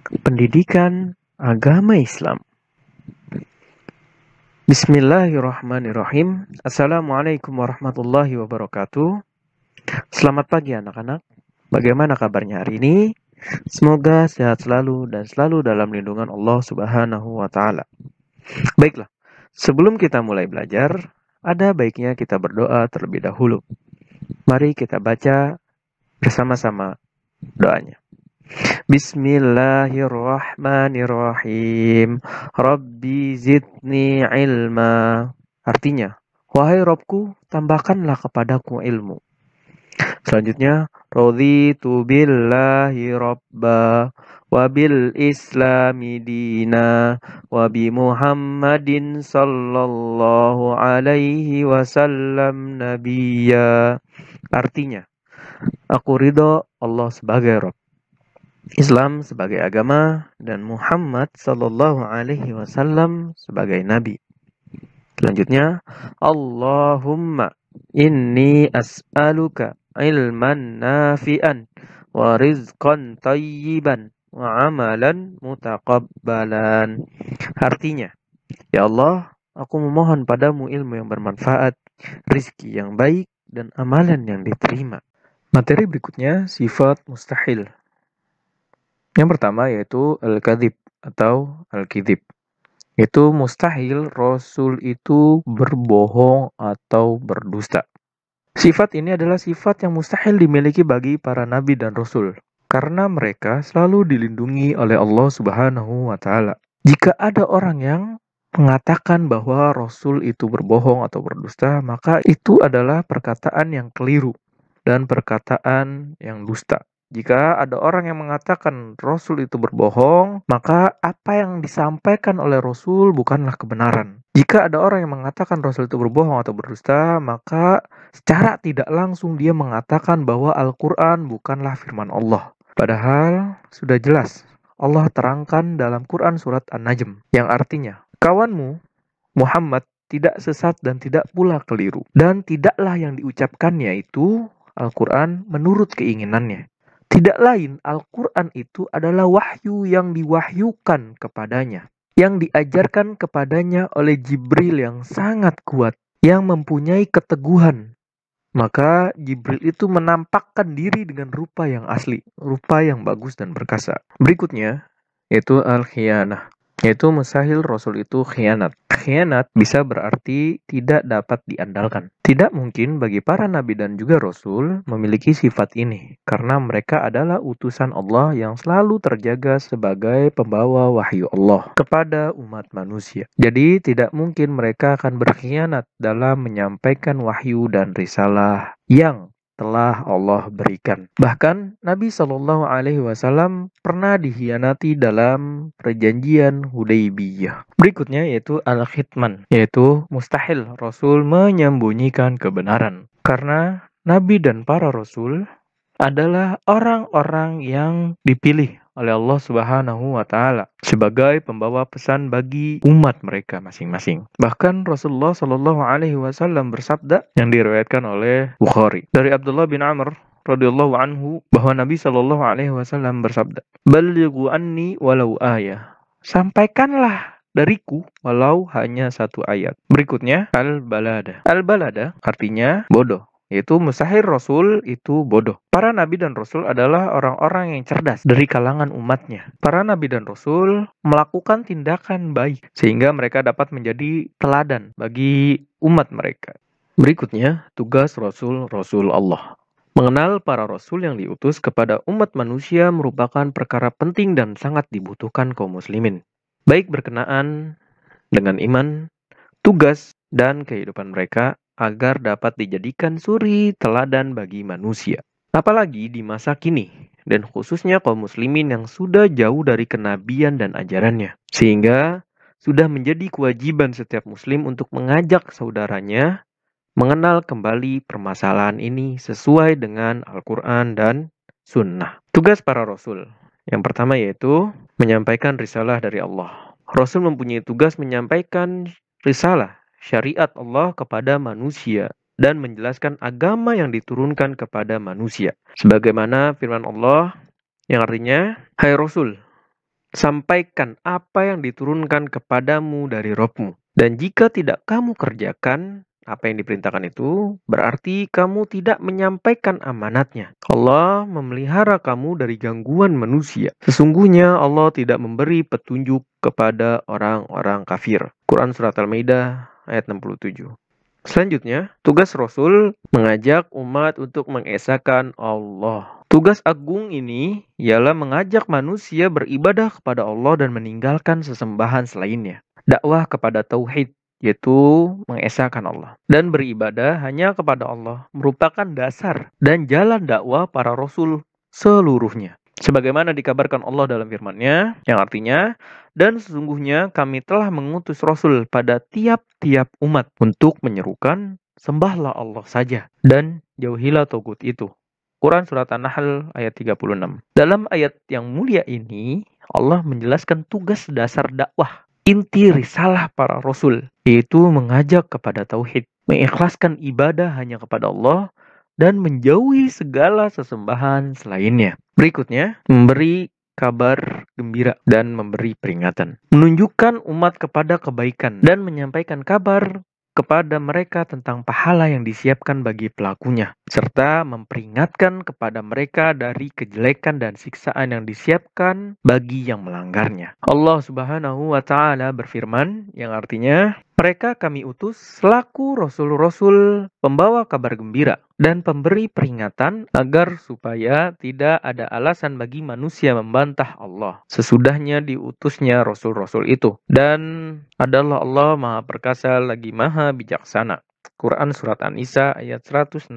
Pendidikan agama Islam. Bismillahirrahmanirrahim. Assalamualaikum warahmatullahi wabarakatuh. Selamat pagi anak-anak. Bagaimana kabarnya hari ini? Semoga sehat selalu dan selalu dalam lindungan Allah Subhanahu wa taala. Baiklah, sebelum kita mulai belajar, ada baiknya kita berdoa terlebih dahulu. Mari kita baca bersama-sama doanya. Bismillahirrahmanirrahim. Rabbi zidni ilma. Artinya, wahai Robku, tambahkanlah kepadaku ilmu. Selanjutnya, raditu billahi rabba wa bil islami dina wa bi Muhammadin sallallahu alaihi wasallam nabiyya. Artinya, aku ridho Allah sebagai Rabb, Islam sebagai agama, dan Muhammad sallallahu alaihi wasallam sebagai nabi. Selanjutnya, Allahumma inni as'aluka ilman nafi'an wa rizqan tayyiban wa amalan mutaqabbalan. Artinya, ya Allah, aku memohon padamu ilmu yang bermanfaat, rizki yang baik, dan amalan yang diterima. Materi berikutnya sifat mustahil. Yang pertama yaitu al-kadzib atau al-kidhib. Itu mustahil Rasul itu berbohong atau berdusta. Sifat ini adalah sifat yang mustahil dimiliki bagi para nabi dan rasul, karena mereka selalu dilindungi oleh Allah Subhanahu wa taala. Jika ada orang yang mengatakan bahwa Rasul itu berbohong atau berdusta, maka itu adalah perkataan yang keliru dan perkataan yang dusta. Jika ada orang yang mengatakan Rasul itu berbohong, maka apa yang disampaikan oleh Rasul bukanlah kebenaran. Jika ada orang yang mengatakan Rasul itu berbohong atau berdusta, maka secara tidak langsung dia mengatakan bahwa Al-Quran bukanlah firman Allah. Padahal sudah jelas Allah terangkan dalam Quran surat An-Najm, yang artinya, kawanmu Muhammad tidak sesat dan tidak pula keliru. Dan tidaklah yang diucapkannya itu Al-Quran menurut keinginannya. Tidak lain, Al-Quran itu adalah wahyu yang diwahyukan kepadanya, yang diajarkan kepadanya oleh Jibril yang sangat kuat, yang mempunyai keteguhan. Maka Jibril itu menampakkan diri dengan rupa yang asli, rupa yang bagus dan perkasa. Berikutnya, yaitu al-khiyanah, yaitu mustahil Rasul itu khianat. Khianat bisa berarti tidak dapat diandalkan. Tidak mungkin bagi para nabi dan juga Rasul memiliki sifat ini, karena mereka adalah utusan Allah yang selalu terjaga sebagai pembawa wahyu Allah kepada umat manusia. Jadi tidak mungkin mereka akan berkhianat dalam menyampaikan wahyu dan risalah yang telah Allah berikan. Bahkan Nabi Shallallahu Alaihi Wasallam pernah dikhianati dalam perjanjian Hudaybiyah. Berikutnya yaitu al-khitman, yaitu mustahil Rasul menyembunyikan kebenaran. Karena Nabi dan para Rasul adalah orang-orang yang dipilih oleh Allah Subhanahu wa taala sebagai pembawa pesan bagi umat mereka masing-masing. Bahkan Rasulullah Shallallahu alaihi wasallam bersabda yang diriwayatkan oleh Bukhari dari Abdullah bin Amr radhiyallahu anhu bahwa Nabi Shallallahu alaihi wasallam bersabda, "Ballighu anni walau ayah." Sampaikanlah dariku walau hanya satu ayat. Berikutnya al-balada. Al-balada artinya bodoh, yaitu mustahil Rasul itu bodoh. Para nabi dan Rasul adalah orang-orang yang cerdas dari kalangan umatnya. Para nabi dan Rasul melakukan tindakan baik sehingga mereka dapat menjadi teladan bagi umat mereka. Berikutnya, tugas Rasul Allah. Mengenal para Rasul yang diutus kepada umat manusia merupakan perkara penting dan sangat dibutuhkan kaum muslimin, baik berkenaan dengan iman, tugas, dan kehidupan mereka, agar dapat dijadikan suri teladan bagi manusia. Apalagi di masa kini, dan khususnya kaum muslimin yang sudah jauh dari kenabian dan ajarannya. Sehingga sudah menjadi kewajiban setiap muslim untuk mengajak saudaranya mengenal kembali permasalahan ini sesuai dengan Al-Quran dan Sunnah. Tugas para Rasul. Yang pertama yaitu menyampaikan risalah dari Allah. Rasul mempunyai tugas menyampaikan risalah syariat Allah kepada manusia dan menjelaskan agama yang diturunkan kepada manusia. Sebagaimana firman Allah yang artinya, "Hai Rasul, Sampaikan apa yang diturunkan kepadamu dari Rabb-mu. Dan jika tidak kamu kerjakan apa yang diperintahkan itu, berarti kamu tidak menyampaikan amanatnya. Allah memelihara kamu dari gangguan manusia. Sesungguhnya Allah tidak memberi petunjuk kepada orang-orang kafir. Quran Surat Al-Maidah ayat 67. Selanjutnya, tugas Rasul mengajak umat untuk mengesahkan Allah. Tugas agung ini ialah mengajak manusia beribadah kepada Allah dan meninggalkan sesembahan selainnya. Dakwah kepada tauhid, yaitu mengesahkan Allah. Dan beribadah hanya kepada Allah merupakan dasar dan jalan dakwah para Rasul seluruhnya. Sebagaimana dikabarkan Allah dalam firman-Nya, yang artinya, dan sesungguhnya kami telah mengutus Rasul pada tiap-tiap umat untuk menyerukan, sembahlah Allah saja, dan jauhilah togut itu. Quran Surat An-Nahl ayat 36. Dalam ayat yang mulia ini, Allah menjelaskan tugas dasar dakwah, inti risalah para Rasul, yaitu mengajak kepada tauhid, mengikhlaskan ibadah hanya kepada Allah, dan menjauhi segala sesembahan selainnya. Berikutnya, memberi kabar gembira dan memberi peringatan. Menunjukkan umat kepada kebaikan dan menyampaikan kabar kepada mereka tentang pahala yang disiapkan bagi pelakunya, serta memperingatkan kepada mereka dari kejelekan dan siksaan yang disiapkan bagi yang melanggarnya. Allah Subhanahu wa Ta'ala berfirman, yang artinya, mereka kami utus selaku rasul-rasul pembawa kabar gembira dan pemberi peringatan agar supaya tidak ada alasan bagi manusia membantah Allah sesudahnya diutusnya rasul-rasul itu. Dan adalah Allah Maha Perkasa lagi Maha Bijaksana. Quran Surat An-Nisa ayat 165.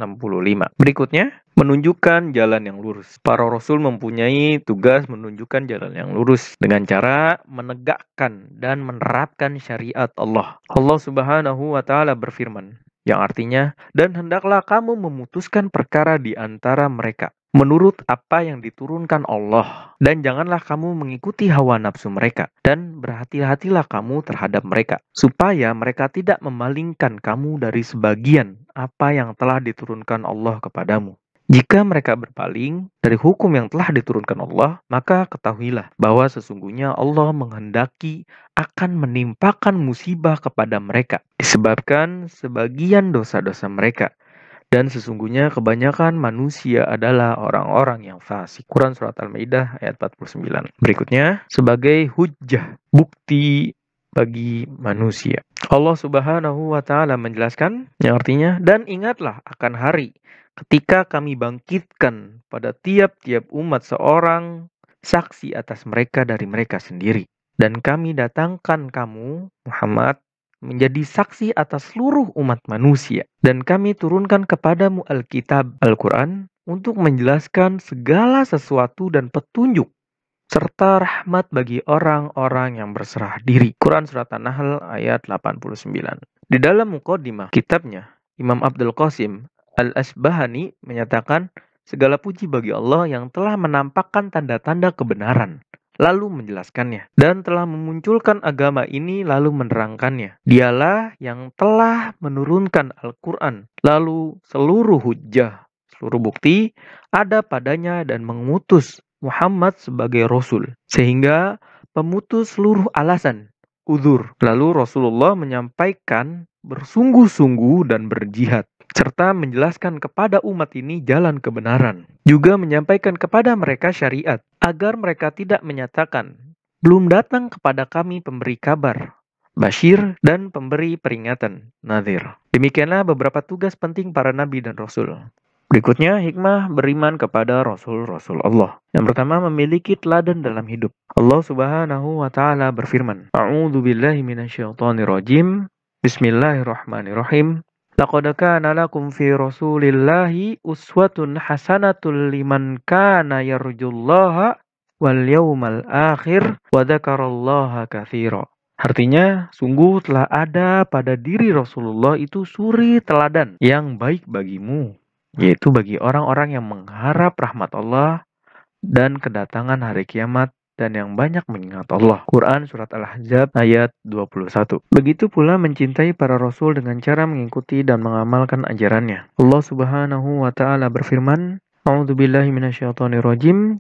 Berikutnya, menunjukkan jalan yang lurus. Para Rasul mempunyai tugas menunjukkan jalan yang lurus dengan cara menegakkan dan menerapkan syariat Allah. Allah Subhanahu wa Ta'ala berfirman, yang artinya, dan hendaklah kamu memutuskan perkara di antara mereka menurut apa yang diturunkan Allah, dan janganlah kamu mengikuti hawa nafsu mereka, dan berhati-hatilah kamu terhadap mereka, supaya mereka tidak memalingkan kamu dari sebagian apa yang telah diturunkan Allah kepadamu. Jika mereka berpaling dari hukum yang telah diturunkan Allah, maka ketahuilah bahwa sesungguhnya Allah menghendaki akan menimpakan musibah kepada mereka disebabkan sebagian dosa-dosa mereka. Dan sesungguhnya kebanyakan manusia adalah orang-orang yang fasik. Quran Surat Al-Maidah ayat 49. Berikutnya, sebagai hujjah, bukti bagi manusia. Allah Subhanahu wa Ta'ala menjelaskan, yang artinya, dan ingatlah akan hari ketika kami bangkitkan pada tiap-tiap umat seorang saksi atas mereka dari mereka sendiri. Dan kami datangkan kamu, Muhammad, menjadi saksi atas seluruh umat manusia. Dan kami turunkan kepadamu Alkitab, Al-Quran, untuk menjelaskan segala sesuatu dan petunjuk, serta rahmat bagi orang-orang yang berserah diri. Quran Surat An-Nahl ayat 89. Di dalam muqaddimah kitabnya, Imam Abdul Qasim Al-Asbahani menyatakan, segala puji bagi Allah yang telah menampakkan tanda-tanda kebenaran, lalu menjelaskannya, dan telah memunculkan agama ini lalu menerangkannya. Dialah yang telah menurunkan Al-Quran, lalu seluruh hujjah, seluruh bukti ada padanya dan mengutus Muhammad sebagai Rasul, sehingga pemutus seluruh alasan, uzur. Lalu Rasulullah menyampaikan bersungguh-sungguh dan berjihad, serta menjelaskan kepada umat ini jalan kebenaran. Juga menyampaikan kepada mereka syariat, agar mereka tidak menyatakan, belum datang kepada kami pemberi kabar, Bashir, dan pemberi peringatan, Nadhir. Demikianlah beberapa tugas penting para nabi dan rasul. Berikutnya, hikmah beriman kepada Rasul-Rasul Allah. Yang pertama, memiliki teladan dalam hidup. Allah Subhanahu wa Ta'ala berfirman, A'udzu billahi minasyaitonir rajim. Bismillahirrahmanirrahim. Laqad kana lakum fi Rasulillahi uswatun hasanatul liman kana yarjullaha wal yawmal akhir wa dzakarallaha katsira. Artinya, sungguh telah ada pada diri Rasulullah itu suri teladan yang baik bagimu, yaitu bagi orang-orang yang mengharap rahmat Allah dan kedatangan hari kiamat, dan yang banyak mengingat Allah. Quran Surat Al-Ahzab ayat 21. Begitu pula mencintai para Rasul dengan cara mengikuti dan mengamalkan ajarannya. Allah Subhanahu wa Ta'ala berfirman, A'udzu billahi minasyaitonir rajim.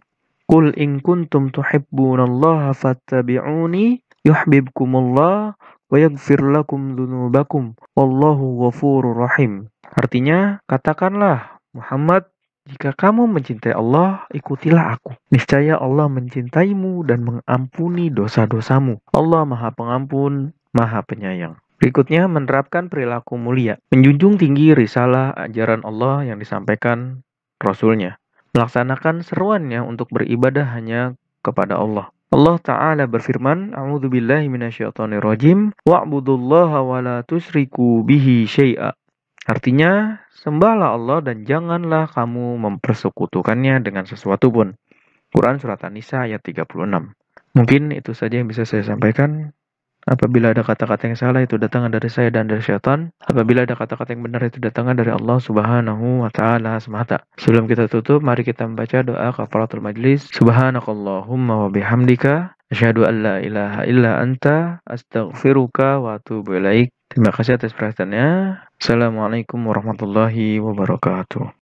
Qul in kuntum tuhibbunallaha fattabi'uni yuhibbukumullah wa yaghfir lakum dzunubakum wallahu ghafurur rahim. Artinya, katakanlah Muhammad, jika kamu mencintai Allah, ikutilah aku. Niscaya Allah mencintaimu dan mengampuni dosa-dosamu. Allah Maha Pengampun, Maha Penyayang. Berikutnya, menerapkan perilaku mulia. Menjunjung tinggi risalah ajaran Allah yang disampaikan Rasulnya. Melaksanakan seruannya untuk beribadah hanya kepada Allah. Allah Ta'ala berfirman, A'udzubillahi minasyaitonirrajim, wa'budullaha wa la tusyriku bihi syai'a. Artinya, sembahlah Allah dan janganlah kamu mempersekutukannya dengan sesuatu pun. Quran Surat An-Nisa ayat 36. Mungkin itu saja yang bisa saya sampaikan. Apabila ada kata-kata yang salah itu datang dari saya dan dari syaitan. Apabila ada kata-kata yang benar itu datang dari Allah Subhanahu wa taala semata. Sebelum kita tutup, mari kita membaca doa kafaratul majlis. Subhanakallahumma wa bihamdika asyhadu an la ilaha illa anta astaghfiruka wa atubu ilaik. Terima kasih atas perhatiannya. Assalamualaikum warahmatullahi wabarakatuh.